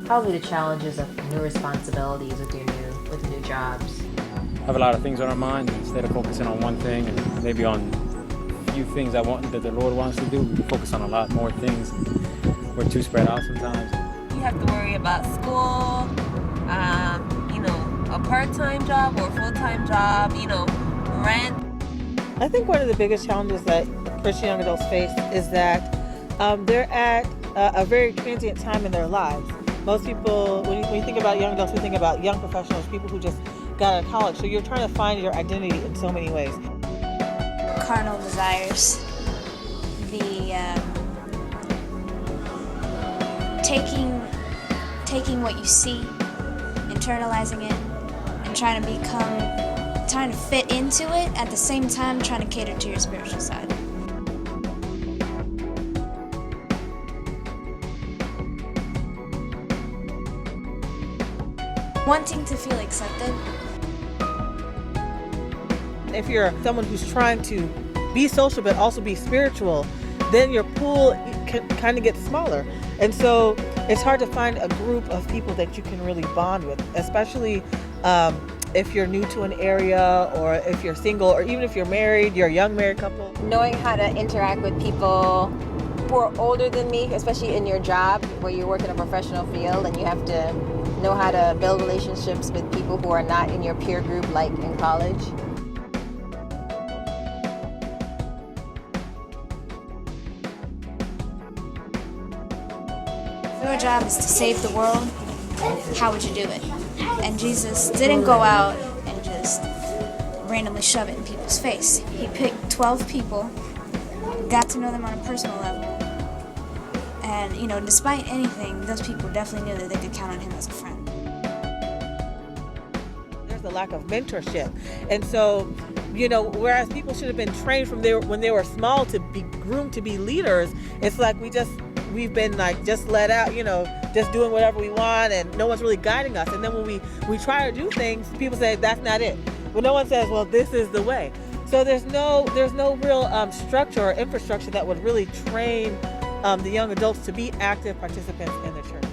Probably the challenges of new responsibilities with new jobs. Have a lot of things on our mind instead of focusing on one thing and maybe on a few things that the Lord wants to do. We focus on a lot more things. We're too spread out sometimes. You have to worry about school, a part-time job or a full-time job, rent. I think one of the biggest challenges that Christian young adults face is that they're at a very transient time in their lives. Most people, when you think about young adults, we think about young professionals, people who just got out of college. So you're trying to find your identity in so many ways. Carnal desires, the taking what you see, internalizing it, and trying to fit into it, at the same time trying to cater to your spiritual side. Wanting to feel accepted. If you're someone who's trying to be social but also be spiritual, then your pool can kind of get smaller. And so it's hard to find a group of people that you can really bond with, especially if you're new to an area, or if you're single, or even if you're married, you're a young married couple. Knowing how to interact with people who are older than me, especially in your job where you work in a professional field and you have to know how to build relationships with people who are not in your peer group like in college. If your job is to save the world, how would you do it? And Jesus didn't go out and just randomly shove it in people's face. He picked 12 people, got to know them on a personal level, and despite anything, those people definitely knew that they could count on him as a friend. There's a lack of mentorship. And so, whereas people should have been trained when they were small to be groomed to be leaders, it's like we've been like just let out, just doing whatever we want, and no one's really guiding us. And then when we try to do things, people say that's not it. Well, no one says, well, this is the way. So there's no real structure or infrastructure that would really train the young adults to be active participants in the church.